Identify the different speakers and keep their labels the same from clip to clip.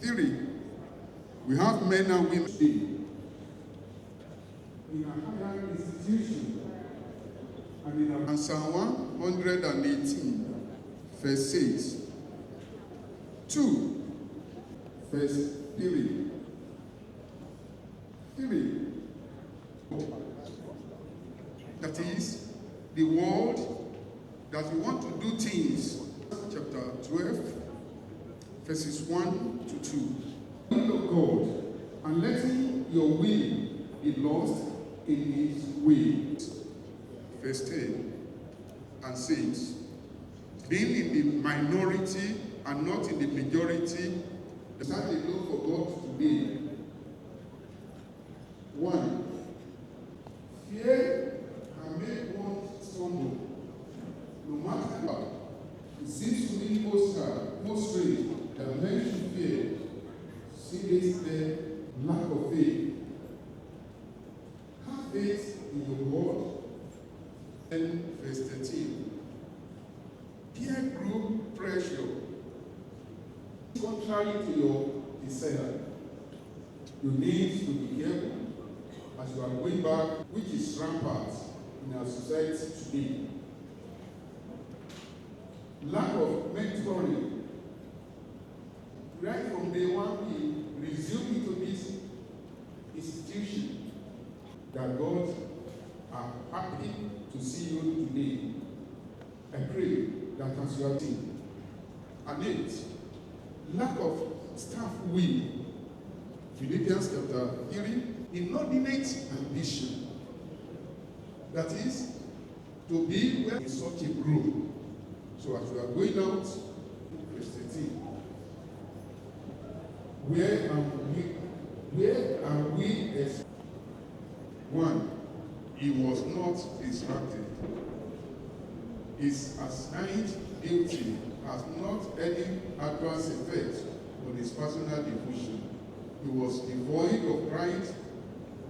Speaker 1: 3. We have men and women in a higher institution. And Psalm 118, verse 6. 2, verse 3. 3. That is, the world that we want to do things. Chapter 12, verses 1 to 2. Will of God, and letting your will be lost in his way. Verse 10 and 6. Being in the minority and not in the majority. Let's have a look for God today. 1. Fear can make one stumble. No matter what, it seems to me most strange that men should fear. See this there, lack of faith. Have faith in your word. And verse 13. Peer group pressure. Contrary to your desire. You need to be careful as you are going back, which is rampant in our society today. Lack of mentoring. Right from day one, we resume into this institution that God are happy to see you today. I pray that as you are seen. And 8, lack of staff will. Philippians chapter 3, inordinate ambition. That is, to be well in such a group. So as we are going out, verse 13. Where are we as 1, he was not distracted. His assigned duty has not any adverse effect on his personal devotion. He was devoid of pride,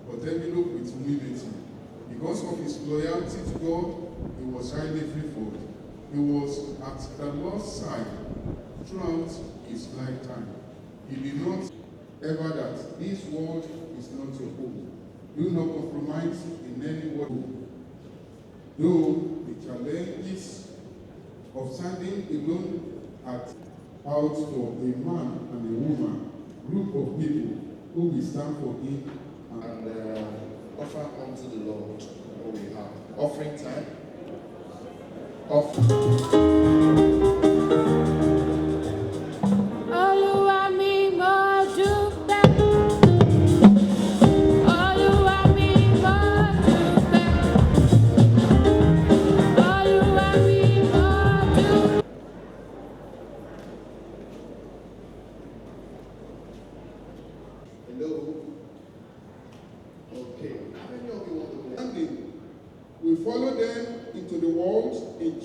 Speaker 1: but enveloped with humility. Because of his loyalty to God, he was highly favored. He was at the Lord's side throughout his lifetime. He did not ever that this world is not your home. Do not compromise in any way. Though the challenges of standing alone out for a man and a woman, group of people who will stand for him and offer unto the Lord what we have. Offering time. We follow them into the world in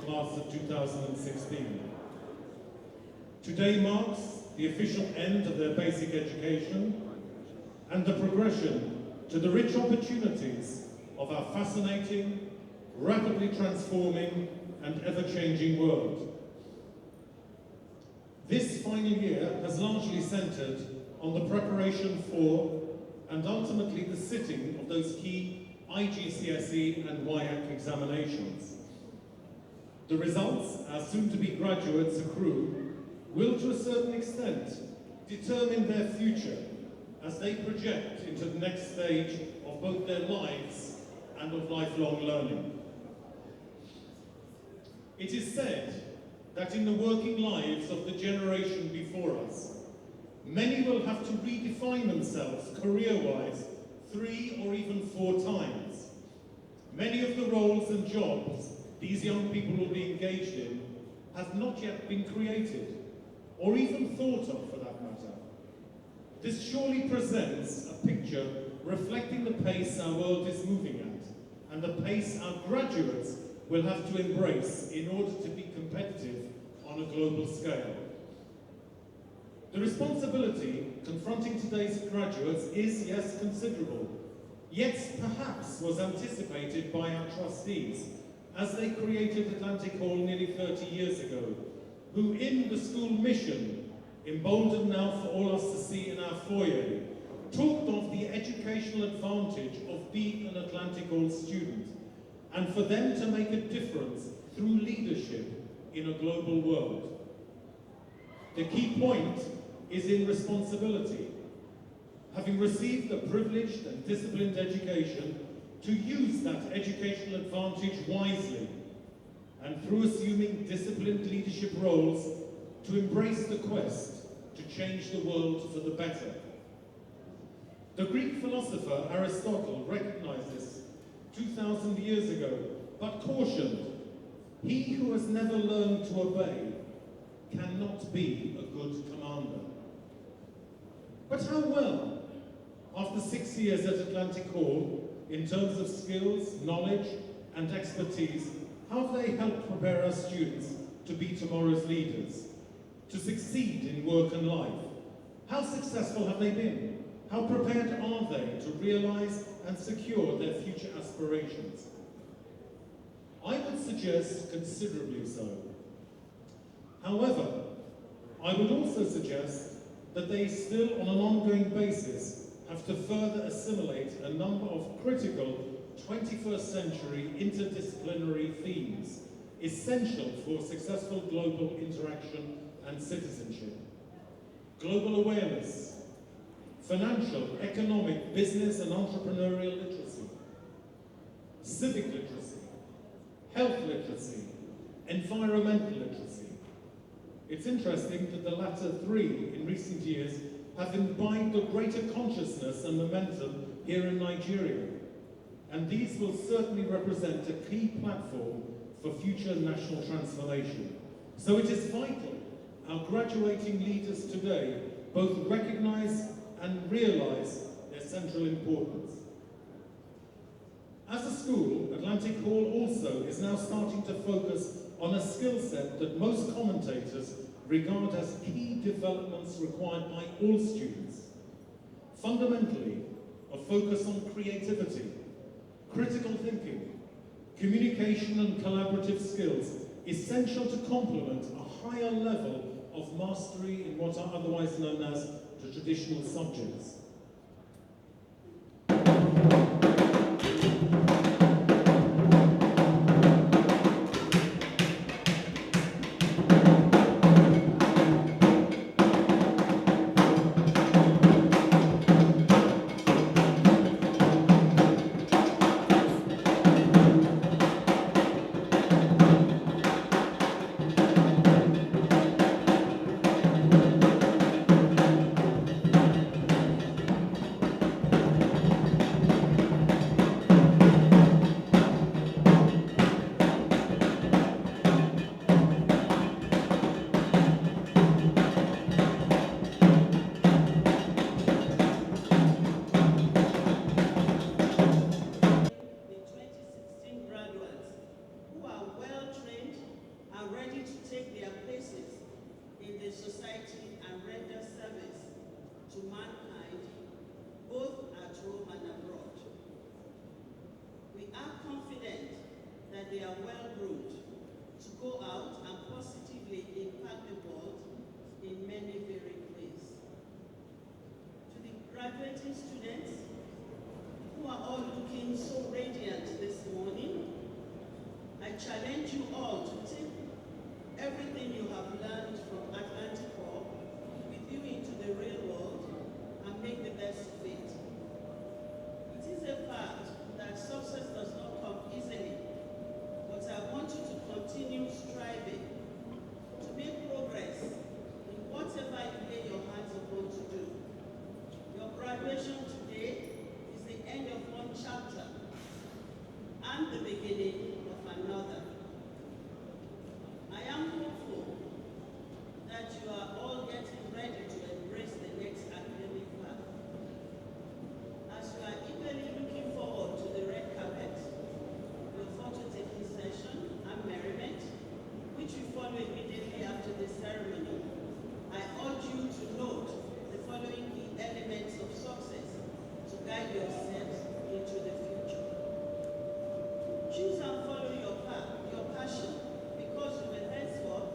Speaker 2: class of 2016. Today marks the official end of their basic education and the progression to the rich opportunities of our fascinating, rapidly transforming and ever-changing world. This final year has largely centred on the preparation for and ultimately the sitting of those key IGCSE and WIAC examinations. The results our soon-to-be graduates accrue will to a certain extent determine their future as they project into the next stage of both their lives and of lifelong learning. It is said that in the working lives of the generation before us, many will have to redefine themselves career-wise 3 or even 4 times. Many of the roles and jobs these young people will be engaged in have not yet been created, or even thought of for that matter. This surely presents a picture reflecting the pace our world is moving at, and the pace our graduates will have to embrace in order to be competitive on a global scale. The responsibility confronting today's graduates is, yes, considerable, yet perhaps was anticipated by our trustees as they created Atlantic Hall nearly 30 years ago, who in the school mission, emboldened now for all us to see in our foyer, talked of the educational advantage of being an Atlantic Hall student, and for them to make a difference through leadership in a global world. The key point is in responsibility. Having received a privileged and disciplined education, to use that educational advantage wisely, and through assuming disciplined leadership roles, to embrace the quest to change the world for the better. The Greek philosopher Aristotle recognized this 2,000 years ago, but cautioned, "He who has never learned to obey cannot be a good commander." But how well, after 6 years at Atlantic Hall, in terms of skills, knowledge, and expertise, how have they helped prepare our students to be tomorrow's leaders, to succeed in work and life? How successful have they been? How prepared are they to realize and secure their future aspirations? I would suggest considerably so. However, I would also suggest that they still, on an ongoing basis, have to further assimilate a number of critical 21st century interdisciplinary themes essential for successful global interaction and citizenship. Global awareness, financial, economic, business and entrepreneurial literacy, civic literacy, health literacy, environmental literacy. It's interesting that the latter 3 in recent years have imbibed a greater consciousness and momentum here in Nigeria, and these will certainly represent a key platform for future national transformation. So it is vital our graduating leaders today both recognise and realise their central importance. As a school, Atlantic Hall also is now starting to focus on a skill set that most commentators regard as key developments required by all students. Fundamentally, a focus on creativity, critical thinking, communication and collaborative skills, essential to complement a higher level of mastery in what are otherwise known as the traditional subjects.
Speaker 3: graduating students who are all looking so radiant this morning, I challenge you all to take everything you have learned from Atlantic Hall with you into the real world and make the best of it. It is a fact that success does not come easily, but I want you to continue striving to make progress in whatever you lay your hands upon to do. Your graduation today is the end of one chapter and the beginning of another. I am hopeful that you are all getting ready to embrace the next academic path. As you are eagerly looking forward to the red carpet, the photo-taking session and merriment, which will follow immediately after the ceremony, I urge you to note the following key elements of success to guide your steps into the future. Choose and follow your path, your passion, because you will henceforth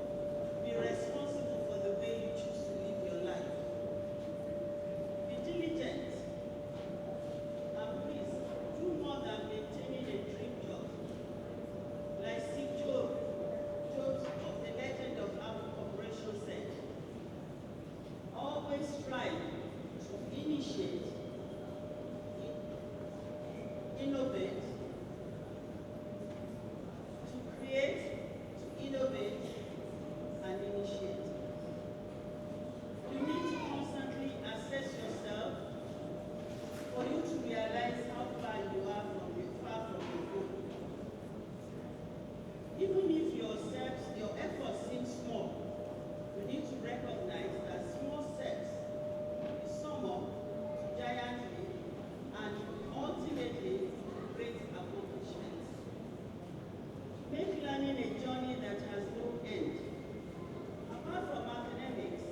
Speaker 3: be responsible for the way you choose to live your life. Be diligent, and please do more than maintaining a dream job. Like Steve Jobs of the Legend of Apple Corporation said, always strive to initiate, innovate, to create, to innovate, and initiate. You need to constantly assess yourself for you to realize how far you are from your goal. Even if your efforts seem small, you need to recognize that small steps will sum up to giantly and ultimately great accomplishments. Make learning a journey that has no end. Apart from academics,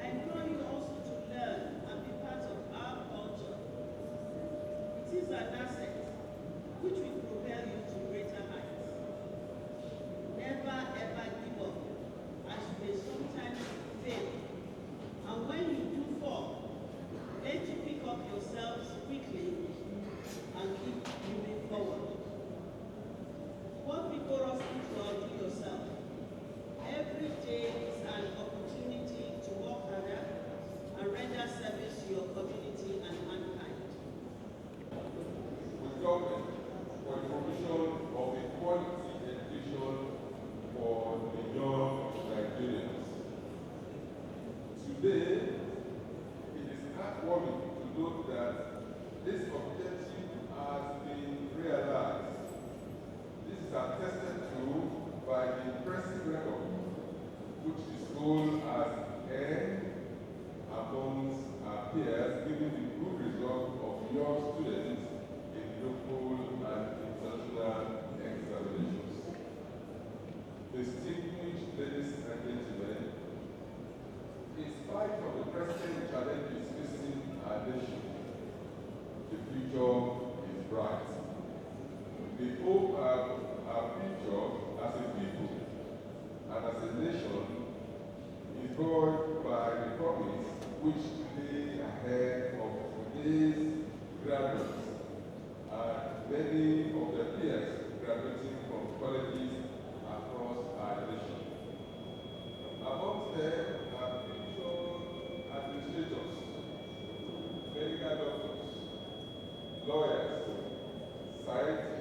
Speaker 3: I implore you also to learn and be part of our culture. It is an asset which will propel you to greater heights. Never ever give up, as you may sometimes fail. And when you do fall, let you pick up yourselves quickly and keep moving forward. Work vigorously to outdo yourself. Every day is an opportunity to work harder and render service to your community and mankind.
Speaker 4: With government for the provision of a quality education for the young Nigerians. Today, it is heartwarming to note that this objective has been realized. This is attested to by the impressive record which the school has earned amongst our peers, given the good result of young students in local and international examinations. Distinguished ladies and gentlemen, in spite of the present challenges facing our nation, the future is bright. We hope our future as a people and as a nation is buoyed by the promise which lay ahead of today's graduates and many of their peers graduating from colleges across our nation. Amongst them are future administrators, medical doctors, lawyers, scientists,